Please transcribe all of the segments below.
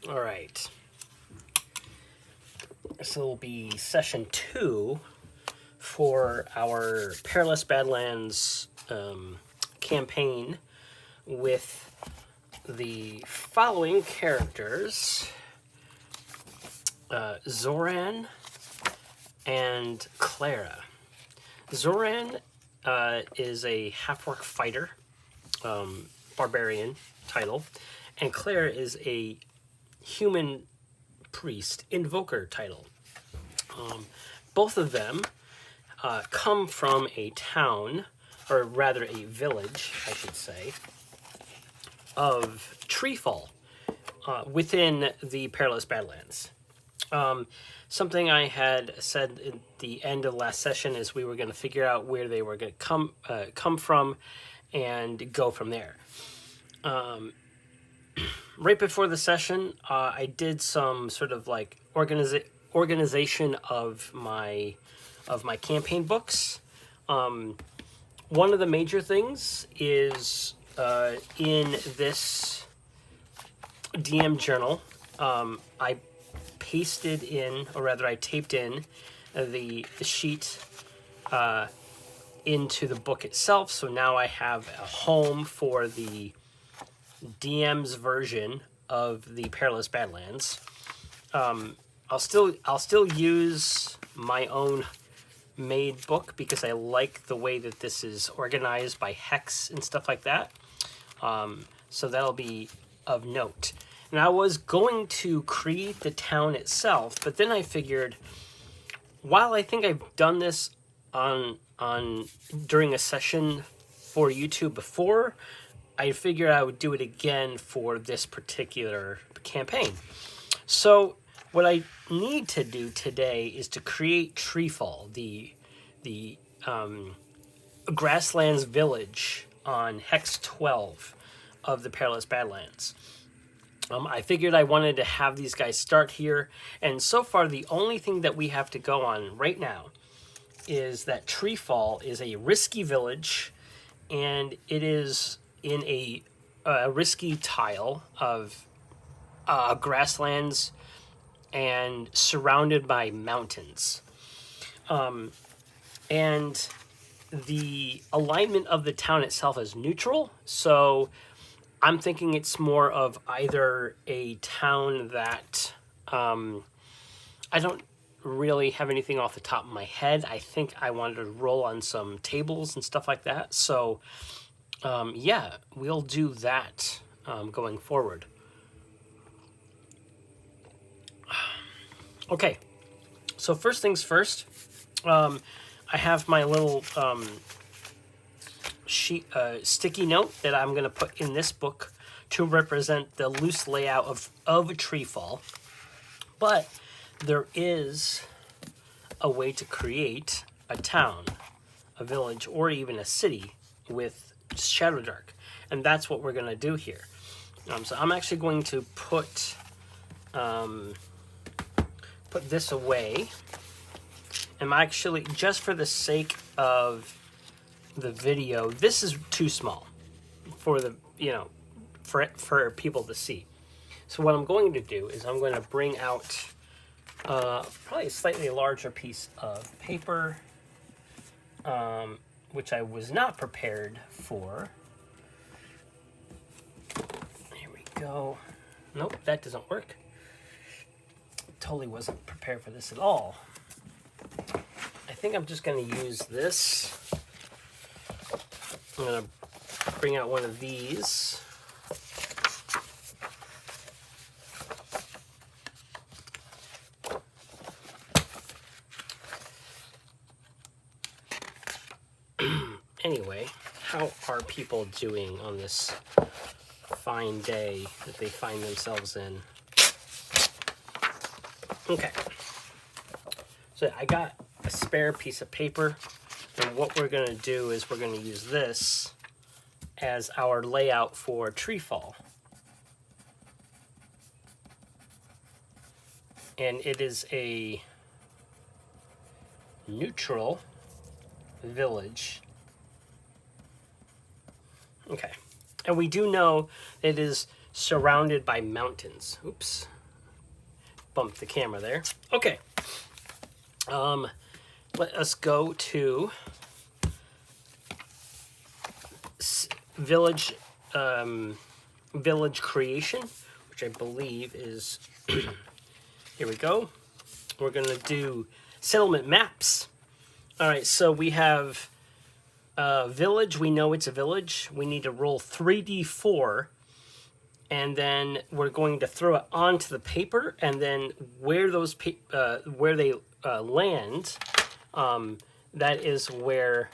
All right. So it'll be session 2 for our Perilous Badlands campaign with the following characters: Zoran and Clara. Zoran is a half-orc fighter, barbarian title, and Clara is a human priest invoker title. Both of them come from a town, or rather a village, I should say, of Treefall within the Perilous Badlands. Something I had said at the end of the last session is we were going to figure out where they were going to come from and go from there. Right before the session, I did some sort of like organization of my campaign books. One of the major things is in this DM journal, I pasted in, or rather I taped in the sheet into the book itself. So now I have a home for the DM's version of the Perilous Badlands. I'll still use my own made book because I like the way that this is organized by hex and stuff like that. So that'll be of note. And I was going to create the town itself, but then I figured, while I think I've done this on during a session for YouTube before, I figured I would do it again for this particular campaign. So what I need to do today is to create Treefall, the grasslands village on Hex 12 of the Perilous Badlands. I figured I wanted to have these guys start here, and so far the only thing that we have to go on right now is that Treefall is a risky village, and it is in a risky tile of grasslands and surrounded by mountains. And the alignment of the town itself is neutral, so I'm thinking it's more of either a town that I don't really have anything off the top of my head. I think I wanted to roll on some tables and stuff like that. So yeah, we'll do that going forward. Okay, so first things first, I have my little sticky note that I'm going to put in this book to represent the loose layout of Treefall. But there is a way to create a town, a village, or even a city with Shadowdark. And that's what we're going to do here. So I'm actually going to put this away. I'm actually, just for the sake of the video, this is too small for the, for people to see. So what I'm going to do is I'm going to bring out probably a slightly larger piece of paper, which I was not prepared for. Here we go. Nope, that doesn't work. Totally wasn't prepared for this at all. I think I'm just going to use this. I'm going to bring out one of these. Anyway, how are people doing on this fine day that they find themselves in? Okay. So I got a spare piece of paper, and what we're going to do is we're going to use this as our layout for Treefall. And it is a neutral village. Okay. And we do know it is surrounded by mountains. Oops. Bumped the camera there. Okay. Let us go to village village creation, which I believe is here we go. We're gonna do settlement maps. All right, so we have village. We know it's a village. We need to roll 3d4, and then we're going to throw it onto the paper, and then where those where they land, that is where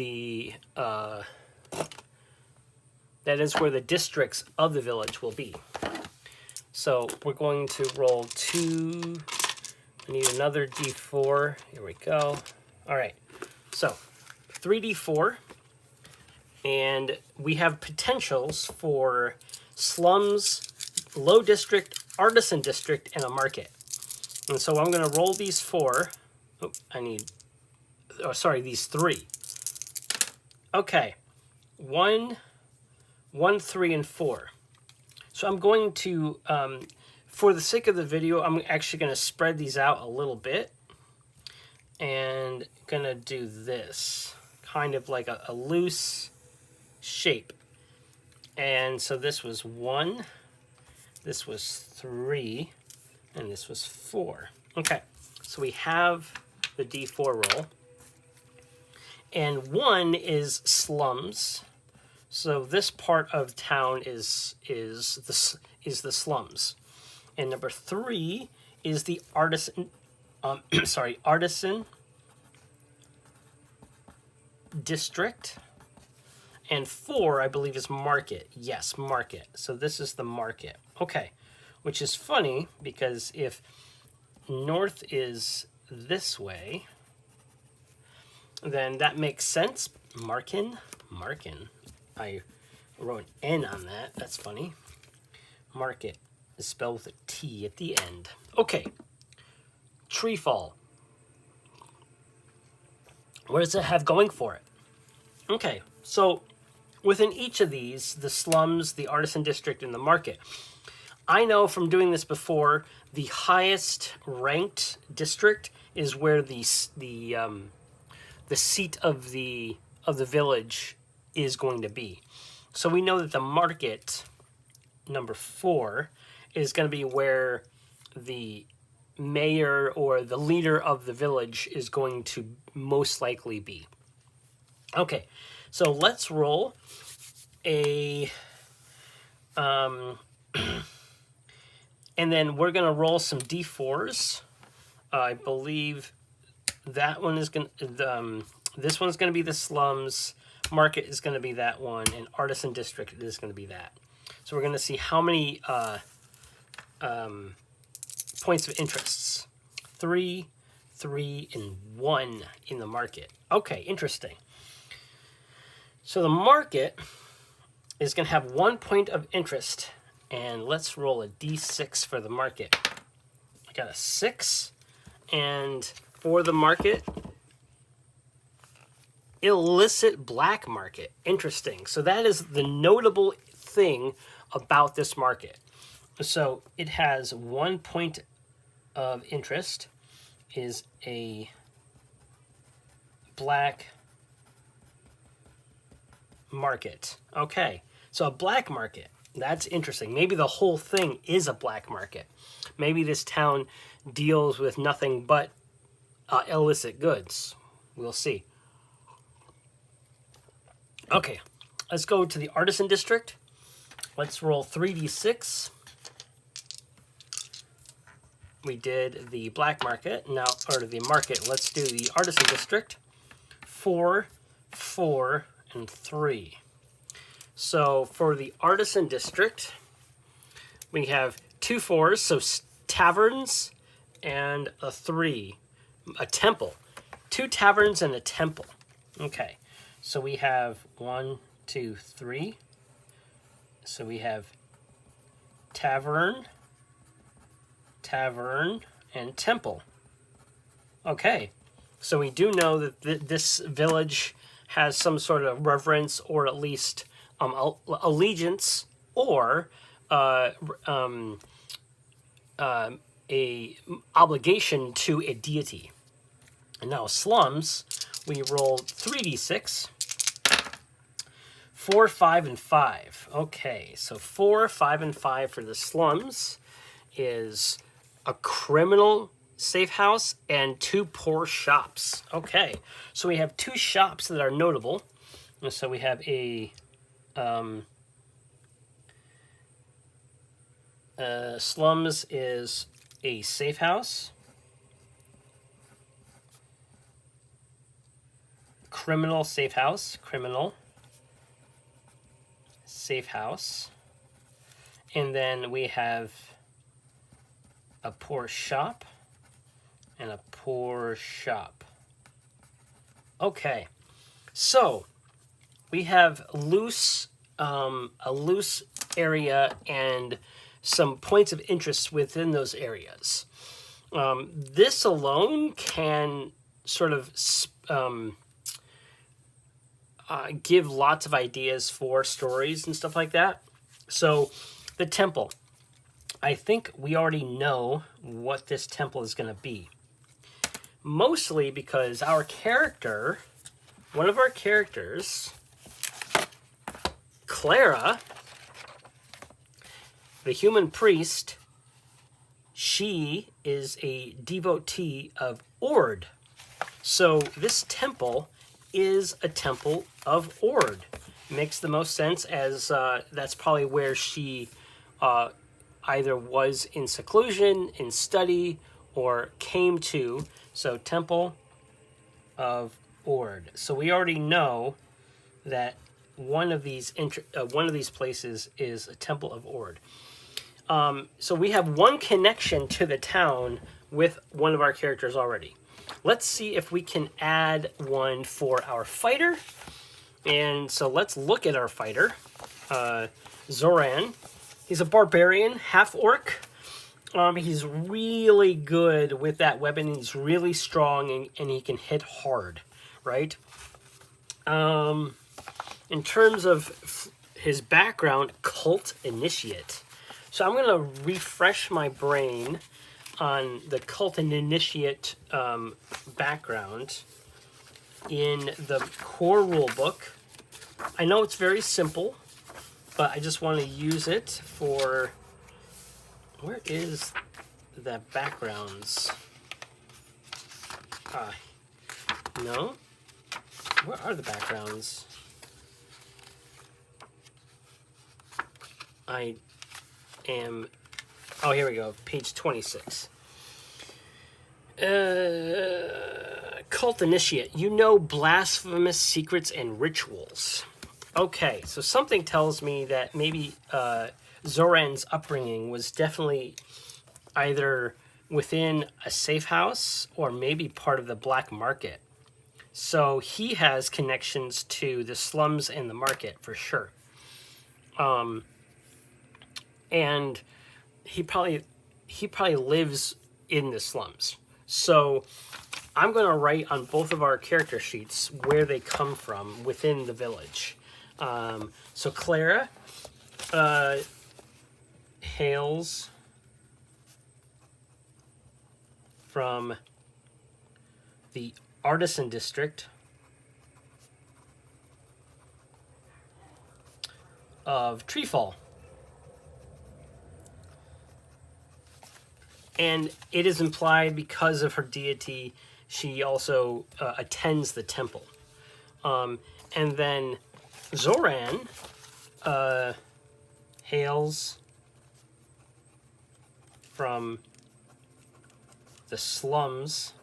the districts of the village will be. So we're going to roll 2. I need another d4. Here we go. All right. So 3d4. And we have potentials for slums, low district, artisan district, and a market. And so I'm going to roll these 4. Oh, these 3. Okay. 1, 3, and 4. So I'm going to, for the sake of the video, I'm actually going to spread these out a little bit. And going to do this. Kind of like a loose shape. And so this was 1, this was 3, and this was 4. Okay, so we have the d4 roll. And 1 is slums. So this part of town is the slums. And number 3 is the artisan artisan district. And 4, I believe, is market. Yes, market. So this is the market. Okay, which is funny because if north is this way, then that makes sense. Markin. I wrote an N on that. That's funny. Market is spelled with a T at the end. Okay. Tree fall. What does it have going for it? Okay, so within each of these, the slums, the artisan district, and the market, I know from doing this before, the highest ranked district is where the seat of the village is going to be. So we know that the market, number 4, is going to be where the mayor or the leader of the village is going to most likely be. Okay, so let's roll a and then we're going to roll some d4s. I believe that one is going to this one's going to be the slums, market is going to be that one, and artisan district is going to be that. So we're going to see how many points of interests. 3, 3, and 1 in the market. Okay, interesting. So the market is going to have 1 point of interest, and let's roll a d6 for the market. I got a 6, and for the market, illicit black market. Interesting. So that is the notable thing about this market. So it has 1 point of interest, is a black market. Okay, so a black market. That's interesting. Maybe the whole thing is a black market. Maybe this town deals with nothing but illicit goods. We'll see. Okay, let's go to the artisan district. Let's roll 3d6. We did the black market, now, or the market. Let's do the artisan district. 4, 4, and 3. So for the artisan district, we have 2 4s, so taverns and a 3, a temple. 2 taverns and a temple. Okay, so we have 1, 2, 3. So we have tavern, and temple. Okay, so we do know that this village has some sort of reverence or at least allegiance or a obligation to a deity. And now slums, we roll 3d6. 4, 5, and 5. Okay, so 4, 5, and 5 for the slums is a criminal safe house and 2 poor shops. Okay, so we have 2 shops that are notable. And so we have a slums is a safe house. Criminal safe house. Criminal safe house. And then we have a poor shop and a poor shop. Okay, so we have a loose area and some points of interest within those areas. This alone can sort of give lots of ideas for stories and stuff like that. So the temple. I think we already know what this temple is going to be. Mostly because our character, one of our characters, Clara, the human priest, she is a devotee of Ord. So this temple is a temple of Ord. Makes the most sense, as that's probably where she either was in seclusion, in study, or came to. So temple of Ord. So we already know that one of these places is a temple of Ord. So we have one connection to the town with one of our characters already. Let's see if we can add one for our fighter. And so let's look at our fighter. Zoran. He's a barbarian, half-orc. He's really good with that weapon. He's really strong, and he can hit hard, right? In terms of his background, cult initiate. So I'm going to refresh my brain on the cult and initiate background in the core rulebook. I know it's very simple, but I just want to use it for... Where is the backgrounds? No? Where are the backgrounds? I am... Oh, here we go. Page 26. Cult initiate. You know blasphemous secrets and rituals. Okay, so something tells me that maybe Zoran's upbringing was definitely either within a safe house or maybe part of the black market. So he has connections to the slums and the market for sure. And he probably lives in the slums. So I'm going to write on both of our character sheets where they come from within the village. So Clara hails from the artisan district of Treefall. And it is implied because of her deity, she also attends the temple. And then Zoran hails from the slums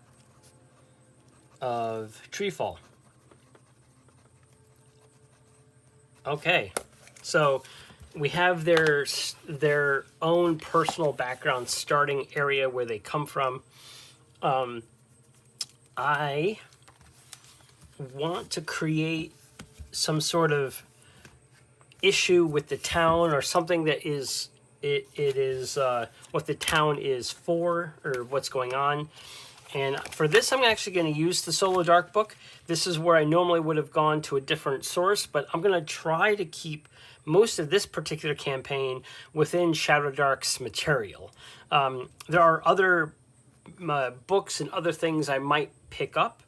of Treefall. Okay, so we have their own personal background, starting area where they come from. I want to create some sort of issue with the town, or something that is what the town is for, or what's going on. And for this, I'm actually going to use the Shadowdark book. This is where I normally would have gone to a different source, but I'm going to try to keep most of this particular campaign within Shadowdark's material. There are other books and other things I might pick up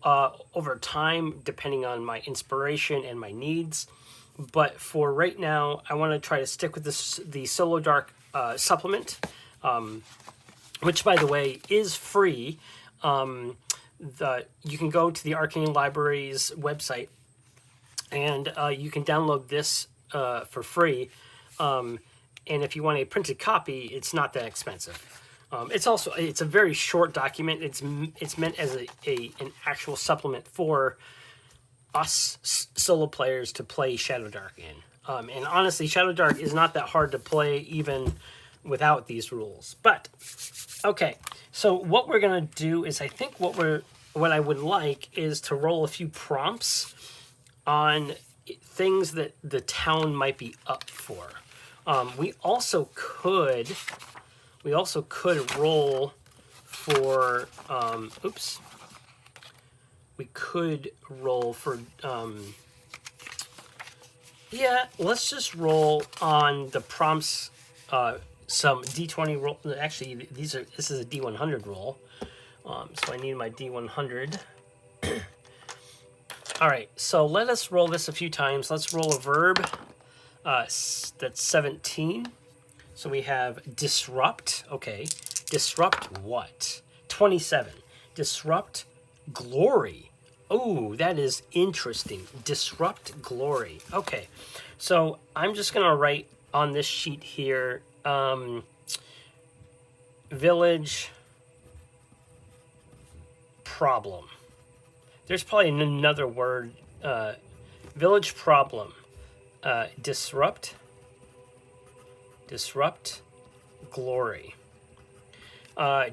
over time, depending on my inspiration and my needs. But for right now, I want to try to stick with the Solo Dark supplement, which, by the way, is free. You can go to the Arcane Library's website, and you can download this for free. And if you want a printed copy, it's not that expensive. It's a very short document. It's meant as an actual supplement for us solo players to play Shadowdark in. And honestly, Shadowdark is not that hard to play even without these rules. But okay, so what we're gonna do is, I think what I would like is to roll a few prompts on things that the town might be up for. We also could roll for we could roll for yeah, let's just roll on the prompts, some D20 roll. Actually, this is a D100 roll, so I need my D100. All right, so let us roll this a few times. Let's roll a verb. That's 17. So we have disrupt. Okay, disrupt what? 27. Disrupt glory. Oh, that is interesting. Disrupt glory. Okay, so I'm just gonna write on this sheet here, village problem. There's probably another word. Village problem. Disrupt glory.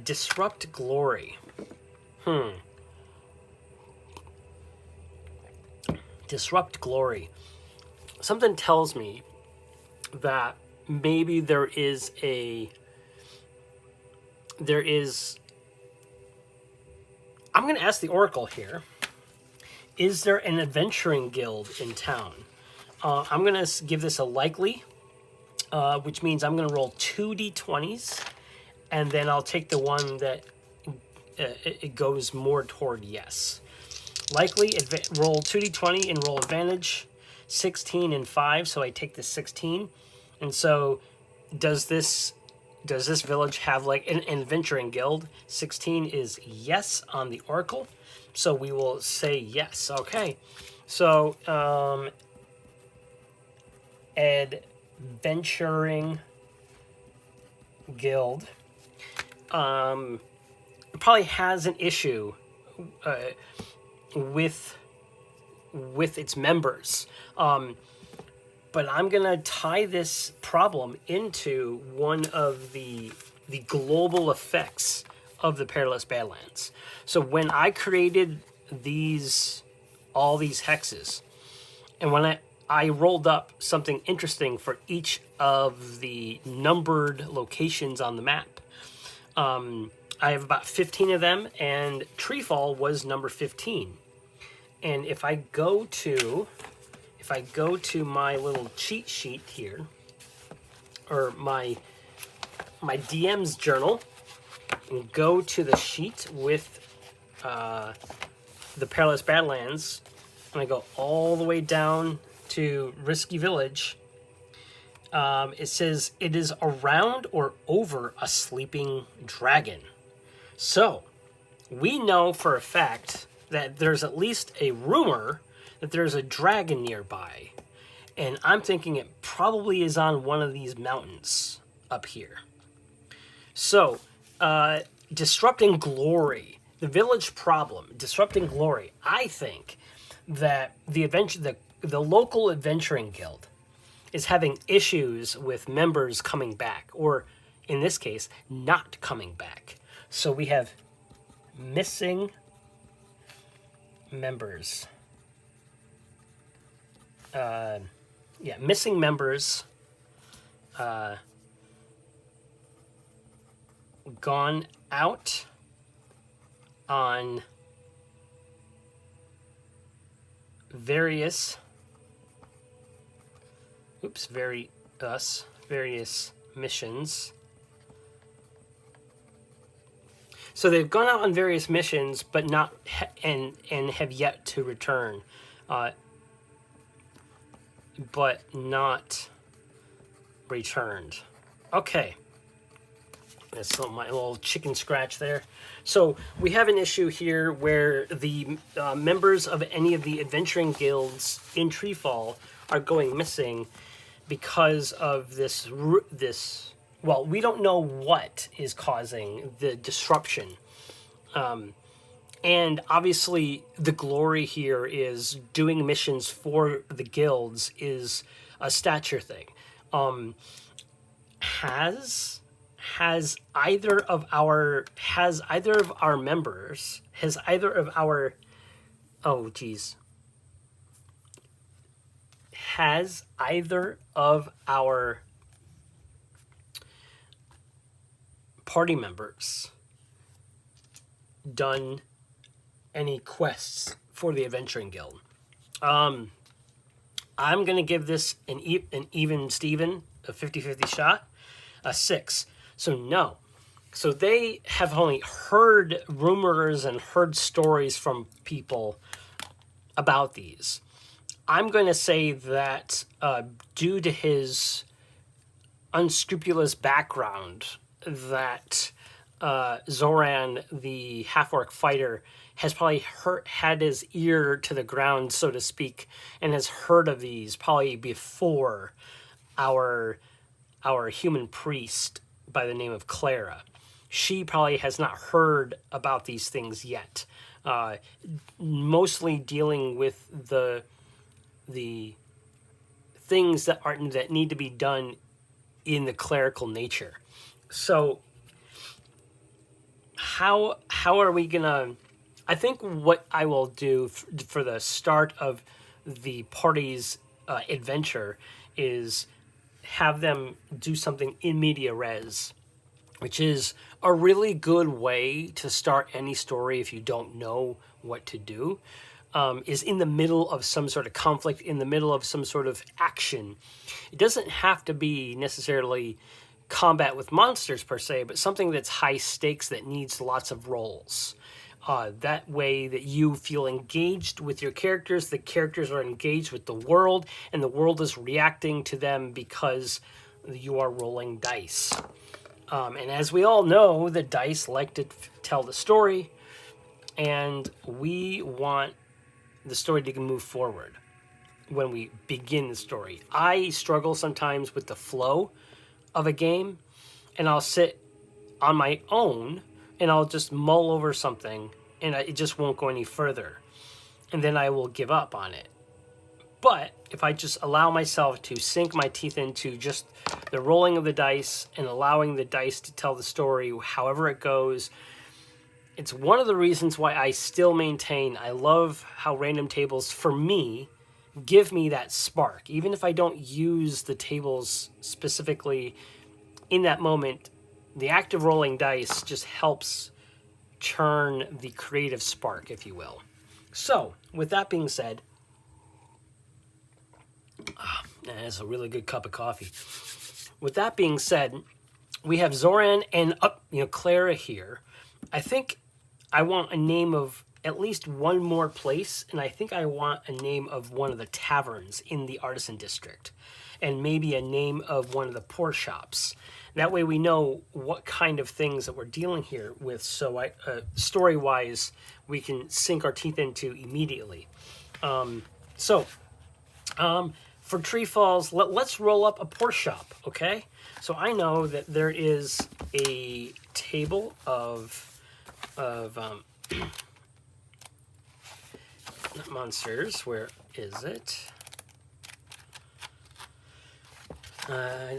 Disrupt glory. Disrupt glory. Something tells me that maybe there is I'm going to ask the Oracle here. Is there an adventuring guild in town? I'm going to give this a likely, which means I'm going to roll 2 d20s, and then I'll take the one that it goes more toward yes. Likely, roll 2 d20 and roll advantage, 16 and 5, so I take the 16. And so does this village have like an adventuring guild? 16 is yes on the Oracle, so we will say yes. Okay, so adventuring guild probably has an issue with its members, but I'm gonna tie this problem into one of the global effects of the Perilous Badlands. So when I created all these hexes, and when I rolled up something interesting for each of the numbered locations on the map. I have about 15 of them, and Treefall was number 15. And if I go to my little cheat sheet here, or my DM's journal, and go to the sheet with the Perilous Badlands, and I go all the way down to Risky Village, it says it is around or over a sleeping dragon. So we know for a fact that there's at least a rumor that there's a dragon nearby, and I'm thinking it probably is on one of these mountains up here. So disrupting glory, the village problem, disrupting glory. I think that the local adventuring guild is having issues with members coming back, or in this case, not coming back. So we have missing members. Missing members. Gone out on various Oops, various missions. So they've gone out on various missions, but not and have yet to return, but not returned. Okay, that's my little chicken scratch there. So we have an issue here where the members of any of the adventuring guilds in Treefall are going missing because of this. Well, we don't know what is causing the disruption. And obviously, the glory here is doing missions for the guilds is a stature thing. Has either of our members, has either of our, oh geez, has either of our party members done any quests for the Adventuring Guild? I'm going to give this an even Steven, a 50-50 shot, a 6. So no. So they have only heard rumors and heard stories from people about these. I'm going to say that due to his unscrupulous background, that Zoran, the half-orc fighter, has probably had his ear to the ground, so to speak, and has heard of these probably before our human priest by the name of Clara. She probably has not heard about these things yet. Mostly dealing with the things that need to be done in the clerical nature. So how are we gonna? I think what I will do for the start of the party's adventure is have them do something in media res, which is a really good way to start any story if you don't know what to do. Is in the middle of some sort of conflict, in the middle of some sort of action. It doesn't have to be necessarily combat with monsters per se, but something that's high stakes that needs lots of rolls. That way that you feel engaged with your characters, the characters are engaged with the world, and the world is reacting to them because you are rolling dice. And as we all know, the dice like to tell the story, and we want the story to move forward when we begin the story. I struggle sometimes with the flow of a game, and I'll sit on my own and I'll just mull over something and it just won't go any further, and then I will give up on it. But if I just allow myself to sink my teeth into just the rolling of the dice and allowing the dice to tell the story however it goes, it's one of the reasons why I still maintain I love how random tables, for me, give me that spark. Even if I don't use the tables specifically in that moment, the act of rolling dice just helps churn the creative spark, if you will. So, with that being said, that's a really good cup of coffee. With that being said, we have Zoran and Clara here. I think I want a name of at least one more place, and I think I want a name of one of the taverns in the Artisan District, and maybe a name of one of the poor shops. That way we know what kind of things that we're dealing here with, so story-wise, we can sink our teeth into immediately. For Tree Falls, let's roll up a poor shop, okay? So I know that there is a table of not monsters. Where is it? I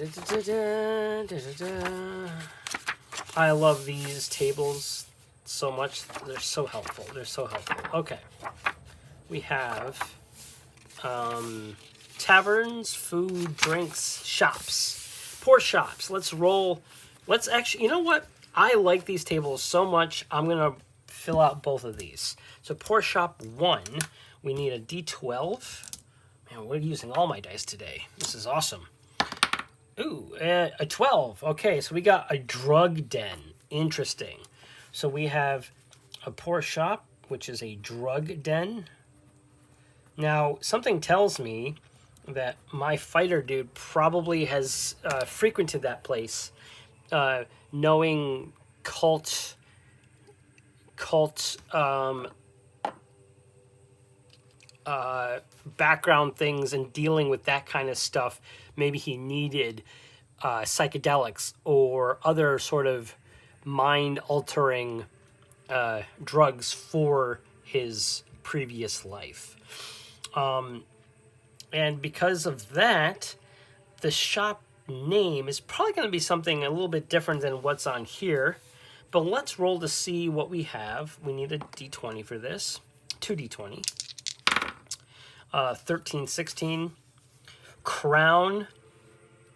love these tables so much. They're so helpful. Okay. We have taverns, food, drinks, shops. Poor shops. Let's roll. Let's actually, you know what? I like these tables so much, I'm going to fill out both of these. So poor shop 1, we need a D12. Man, Oh, we're using all my dice today. This is awesome. Ooh, a 12. Okay, so we got a drug den. Interesting. So we have a poor shop, which is a drug den. Now, something tells me that my fighter dude probably has frequented that place, knowing cult background things and dealing with that kind of stuff. Maybe he needed psychedelics or other sort of mind-altering drugs for his previous life. And because of that, the shop name is probably going to be something a little bit different than what's on here. But let's roll to see what we have. We need a d20 for this. 2d20. 13, 16. Crown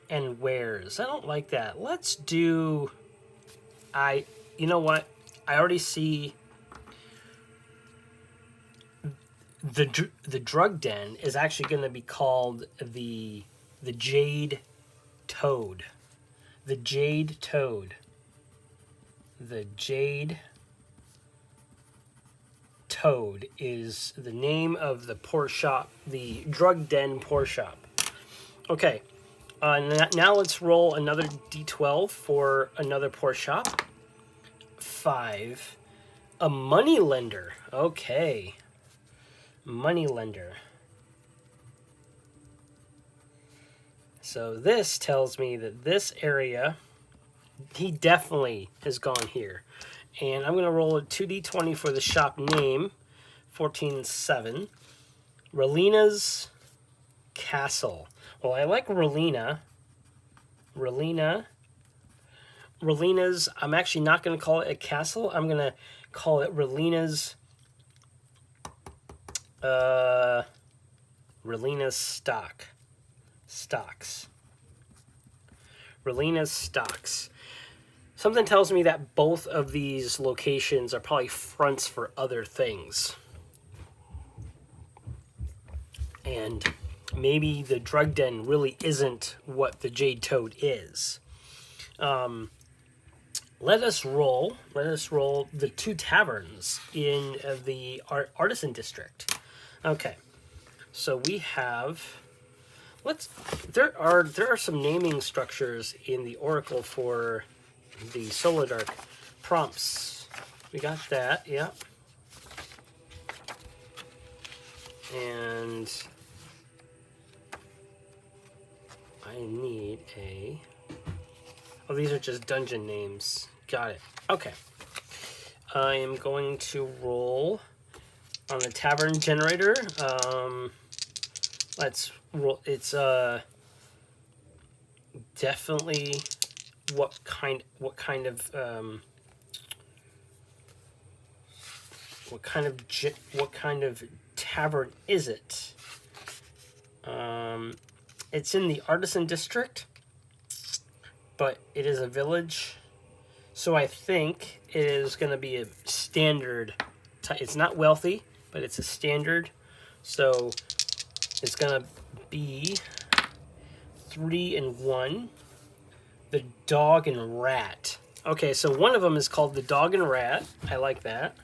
and wares. I don't like that. Let's do... You know what? I already see... The drug den is actually going to be called the Jade Toad. The Jade Toad. The Jade Toad is the name of the poor shop, the drug den poor shop. Okay, now let's roll another d12 for another poor shop. 5. A money lender. Okay. Money lender. So this tells me that this area, he definitely has gone here. And I'm going to roll a 2d20 for the shop name. 14, 7. Relina's Castle. Well, I like Relina. Relina's, I'm actually not going to call it a castle. I'm going to call it Relina's stocks. Relina's stocks. Something tells me that both of these locations are probably fronts for other things. And maybe the drug den really isn't what the Jade Toad is. Let us roll the 2 taverns in the Artisan District. Okay, so we have. There are some naming structures in the Oracle for the Shadowdark prompts. We got that, yeah. And I need a. Oh, these are just dungeon names. Got it. Okay. I am going to roll on the tavern generator. Let's roll. It's definitely what kind of tavern is it? It's in the Artisan District, but it is a village, so I think it is going to be a standard. It's not wealthy, but it's a standard, so it's going to be 3 and 1. The Dog and Rat. Okay, so one of them is called the Dog and Rat. I like that.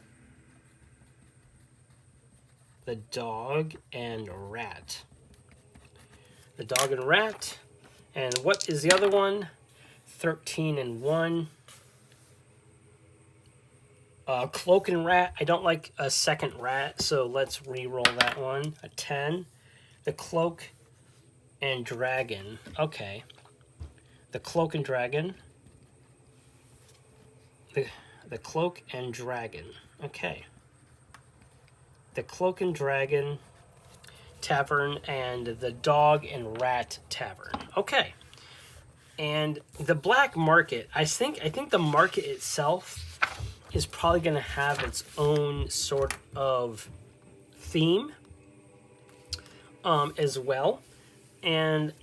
The Dog and Rat. The Dog and Rat. And what is the other one? 13 and 1. Cloak and Rat. I don't like a second rat, so let's re-roll that one. A 10. The Cloak and Dragon. Okay. The Cloak and Dragon. The Cloak and Dragon. Okay. The Cloak and Dragon Tavern and the Dog and Rat Tavern. Okay. And the black market, I think the market itself is probably going to have its own sort of theme as well. And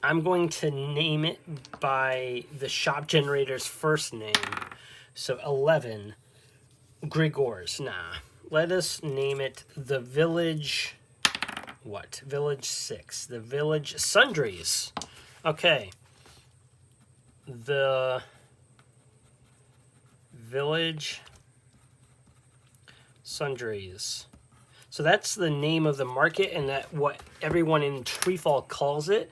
I'm going to name it by the shop generator's first name. So 11, Grigor's. Nah. Let us name it the Village what? Village 6. The village sundries. Okay. The village sundries. So that's the name of the market, and that what everyone in Treefall calls it.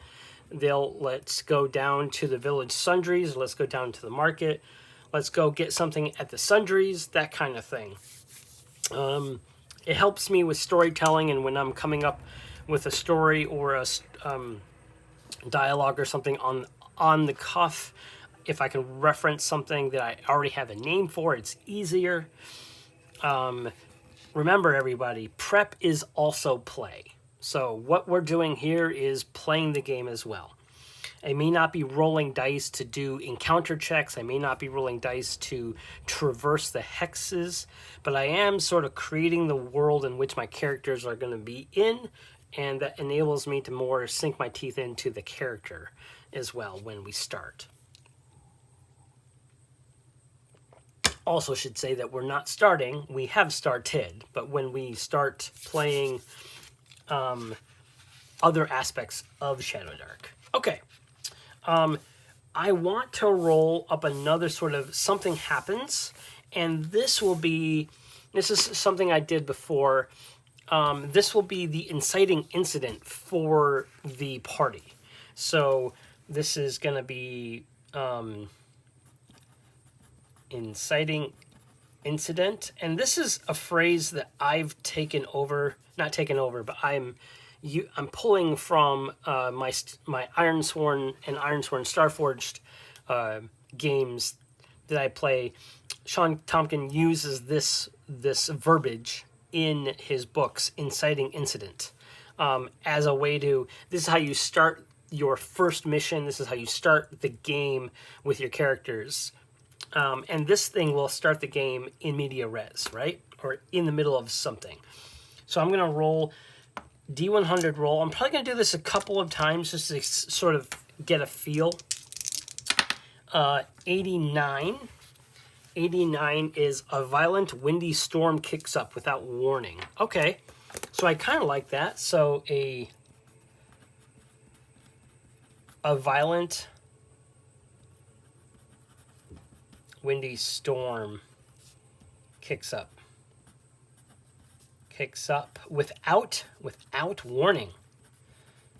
Let's go down to the village sundries. Let's go down to the market. Let's go get something at the sundries. That kind of thing. It helps me with storytelling, and when I'm coming up with a story or a dialogue or something on the cuff, if I can reference something that I already have a name for, it's easier. Remember, everybody, prep is also play. So what we're doing here is playing the game as well. I may not be rolling dice to do encounter checks. I may not be rolling dice to traverse the hexes, but I am sort of creating the world in which my characters are going to be in, and that enables me to more sink my teeth into the character as well when we start. Also should say that we're not starting, we have started, but when we start playing other aspects of Shadowdark. Okay. I want to roll up another sort of something happens, and this is something I did before. This will be the inciting incident for the party. So this is going to be inciting incident, and this is a phrase that I've taken over, not taken over, but I'm pulling from my Ironsworn and Ironsworn Starforged games that I play. Sean Tompkin uses this verbiage in his books, inciting incident, as a way to. This is how you start your first mission. This is how you start the game with your characters. And this thing will start the game in media res, right? Or in the middle of something. So I'm going to roll D100 roll. I'm probably going to do this a couple of times just to sort of get a feel. 89. 89 is a violent windy storm kicks up without warning. Okay, so I kind of like that. So a violent windy storm kicks up without warning.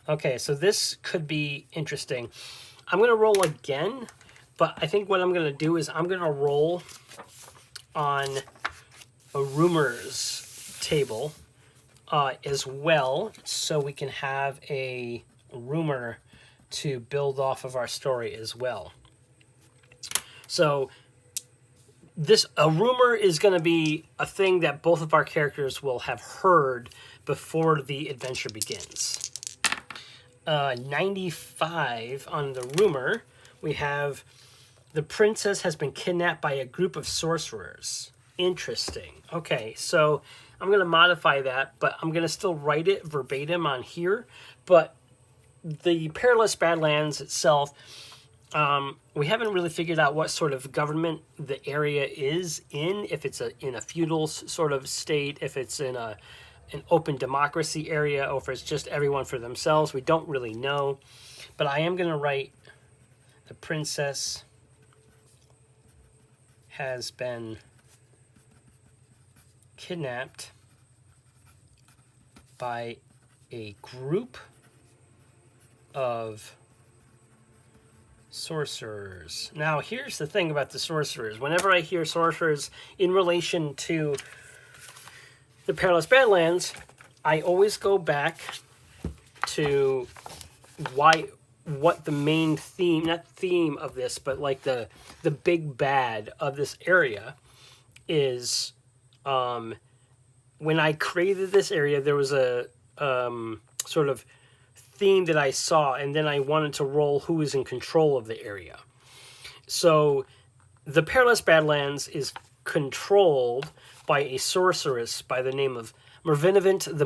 Okay, so this could be interesting. I'm going to roll again, but I think what I'm going to do is I'm going to roll on a rumors table as well, so we can have a rumor to build off of our story as well. So a rumor is going to be a thing that both of our characters will have heard before the adventure begins. 95 on the rumor, we have the princess has been kidnapped by a group of sorcerers. Interesting. Okay, so I'm going to modify that, but I'm going to still write it verbatim on here. But the Perilous Badlands itself, we haven't really figured out what sort of government the area is in, if it's in a feudal sort of state, if it's in an open democracy area, or if it's just everyone for themselves. We don't really know. But I am going to write the princess has been kidnapped by a group of sorcerers. Now, here's the thing about the sorcerers. Whenever I hear sorcerers in relation to the Perilous Badlands, I always go back to what the main theme, not theme of this, but like the big bad of this area is. When I created this area, there was a sort of theme that I saw, and then I wanted to roll who is in control of the area. So the Perilous Badlands is controlled by a sorceress by the name of Mervinavent the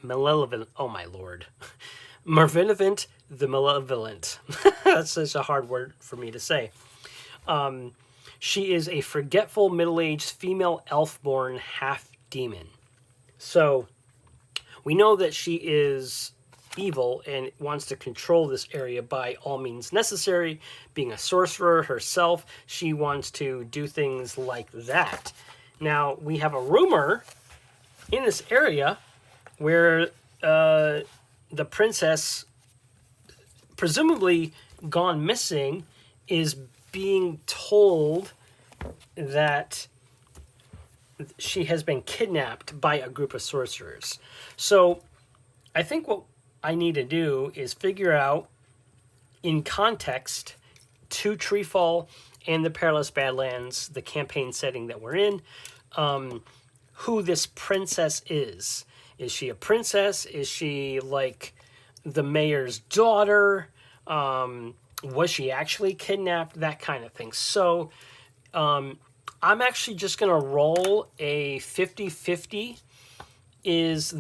Malevolent. Oh my lord. Mervinavent the Malevolent. That's such a hard word for me to say. She is a forgetful middle-aged female elf-born half-demon. So We know that she is evil and wants to control this area by all means necessary. Being a sorcerer herself, she wants to do things like that. Now, we have a rumor in this area where the princess, presumably gone missing, is being told that she has been kidnapped by a group of sorcerers. So I think what I need to do is figure out, in context, to Treefall and the Perilous Badlands, the campaign setting that we're in, who this princess is. Is she a princess? Is she like the mayor's daughter? Was she actually kidnapped? That kind of thing. So I'm actually just going to roll a 50-50. Is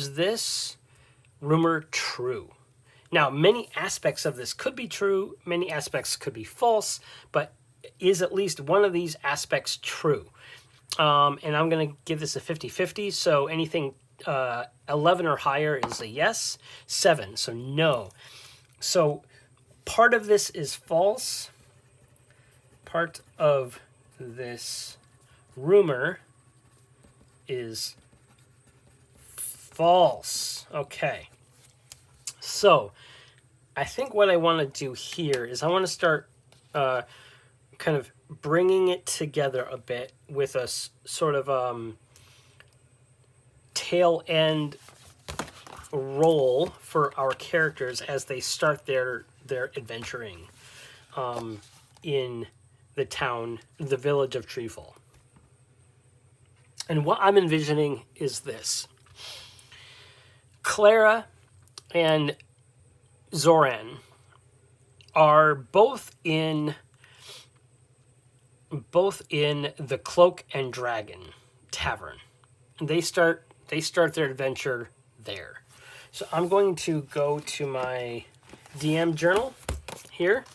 this rumor true? Now, many aspects of this could be true, many aspects could be false, but is at least one of these aspects true? And I'm going to give this a 50-50, so anything 11 or higher is a yes, 7, so no. So part of this is false, part of this rumor is false. Okay. So I think what I want to do here is I want to start kind of bringing it together a bit with a sort of tail end role for our characters as they start their adventuring in the town, the village of Treefall. And what I'm envisioning is this. Clara and Zoran are both in the Cloak and Dragon Tavern. They start their adventure there. So I'm going to go to my DM journal here,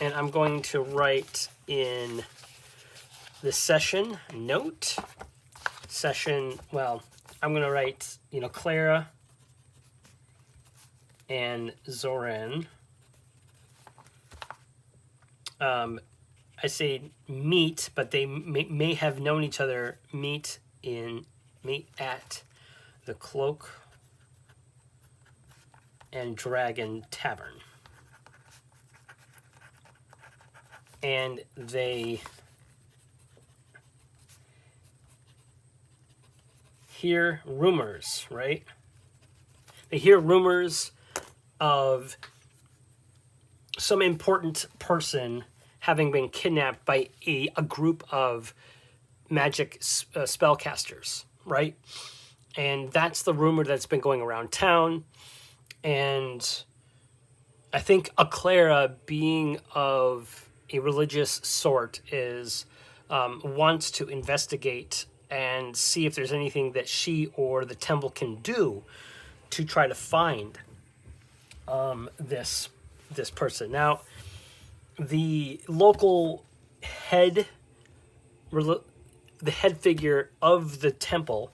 and I'm going to write in the session note. I'm going to write, Clara and Zoran. I say meet, but they may have known each other. Meet at the Cloak and Dragon Tavern. And they hear rumors, right? They hear rumors of some important person having been kidnapped by a group of magic spellcasters, right? And that's the rumor that's been going around town. And I think Clara, being of a religious sort, wants to investigate and see if there's anything that she or the temple can do to try to find this person. Now, the local head figure of the temple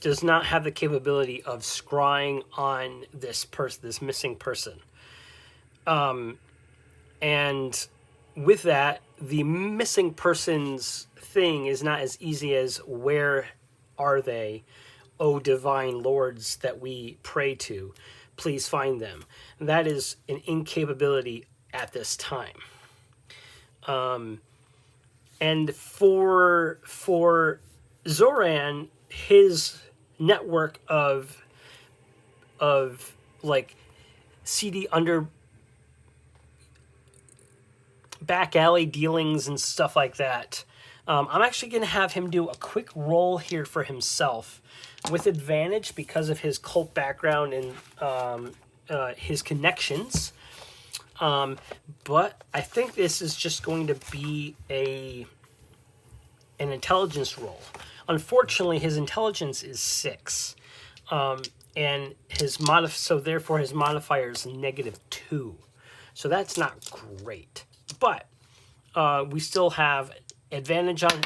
does not have the capability of scrying on this missing person. And with that, the missing person's thing is not as easy as where are they, O divine lords that we pray to, please find them. That is an incapability at this time. And for Zoran, his network of like seedy under back alley dealings and stuff like that, I'm actually going to have him do a quick roll here for himself with advantage because of his cult background and his connections. But I think this is just going to be an intelligence roll. Unfortunately, his intelligence is 6, and so therefore his modifier is -2. So that's not great, but we still have advantage on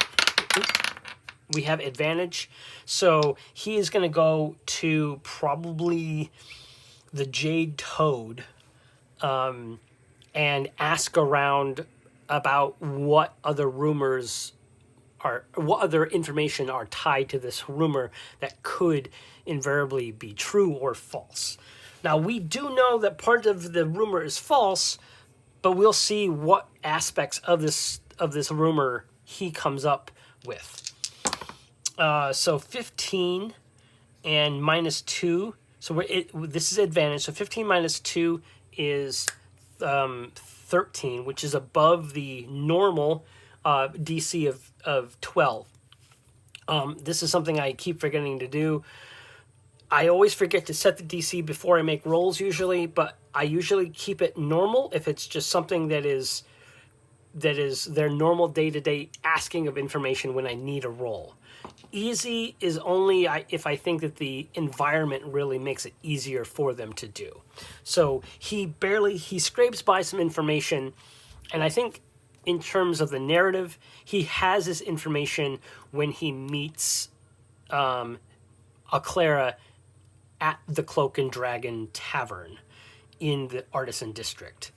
we have advantage. So he is going to go to probably the Jade Toad and ask around about what other information are tied to this rumor that could invariably be true or false. Now, we do know that part of the rumor is false, but we'll see what aspects of this rumor he comes up with. So 15 and minus 2. So this is advantage. So 15 minus 2 is 13, which is above the normal DC of 12. This is something I keep forgetting to do. I always forget to set the DC before I make rolls usually, but I usually keep it normal if it's just something that is their normal day-to-day asking of information when I need a roll. Easy is only if I think that the environment really makes it easier for them to do. So he scrapes by some information, and I think in terms of the narrative, he has this information when he meets Clara at the Cloak and Dragon Tavern in the Artisan District.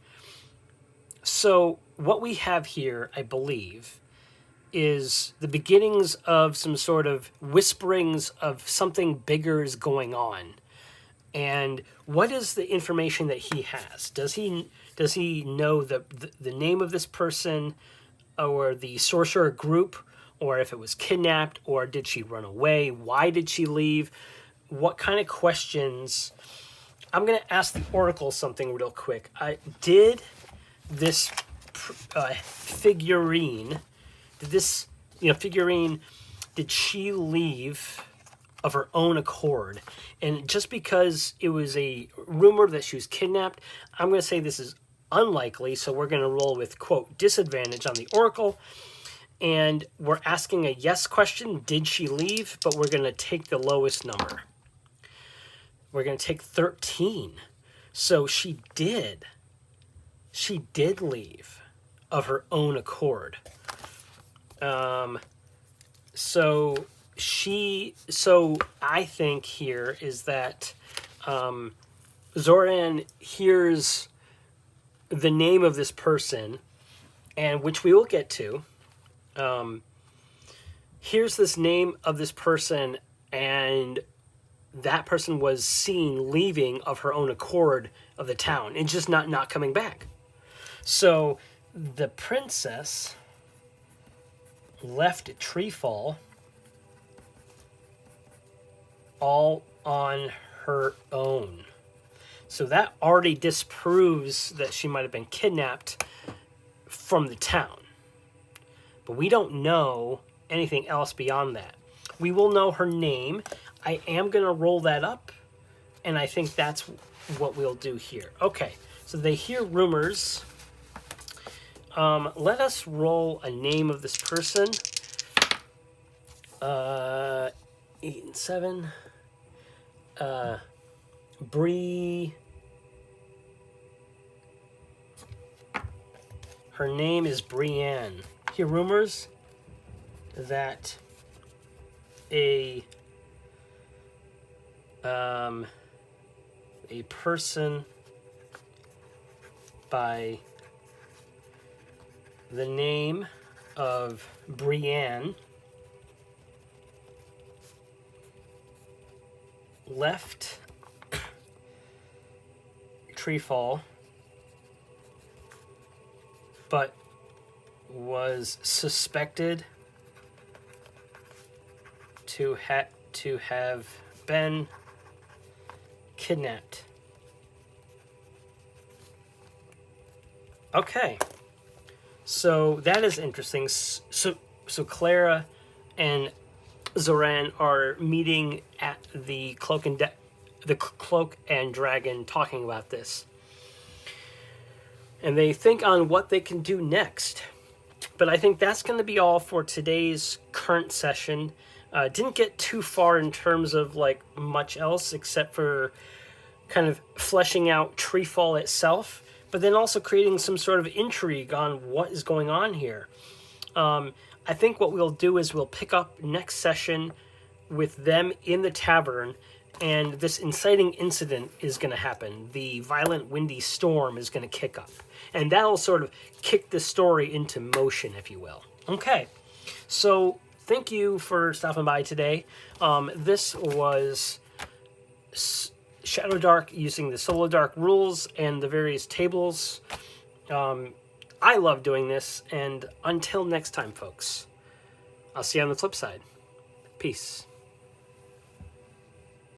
So what we have here, I believe, is the beginnings of some sort of whisperings of something bigger is going on. And what is the information that he has? Does he know the name of this person, or the sorcerer group, or if it was kidnapped, or did she run away? Why did she leave? What kind of questions? I'm going to ask the Oracle something real quick. Did this figurine, did she leave of her own accord? And just because it was a rumor that she was kidnapped, I'm going to say this is unlikely, so we're going to roll with, quote, disadvantage on the Oracle. And we're asking a yes question, did she leave? But we're going to take the lowest number. We're going to take 13. So she did. She did leave of her own accord. So I think here is that Zoran hears the name of this person, and which we will get to. Here's this name of this person, and that person was seen leaving of her own accord of the town and just not coming back. So the princess left Treefall all on her own. So that already disproves that she might have been kidnapped from the town. But we don't know anything else beyond that. We will know her name. I am going to roll that up, and I think that's what we'll do here. Okay, so they hear rumors. Let us roll a name of this person. 8 and 7. Bree. Her name is Brienne. Hear rumors that a person by the name of Brienne left Treefall, but was suspected to have been kidnapped. Okay, so that is interesting. So Clara and Zoran are meeting at the Cloak and Dragon, talking about this, and they think on what they can do next. But I think that's going to be all for today's current session. Didn't get too far in terms of like much else except for kind of fleshing out Treefall itself, but then also creating some sort of intrigue on what is going on here. I I think what we'll do is we'll pick up next session with them in the tavern, and this inciting incident is going to happen. The violent windy storm is going to kick up, and that'll sort of kick the story into motion, if you will. Okay, so thank you for stopping by today. This was Shadowdark using the Dark rules and the various tables. I love doing this, and until next time, folks, I'll see you on the flip side. Peace.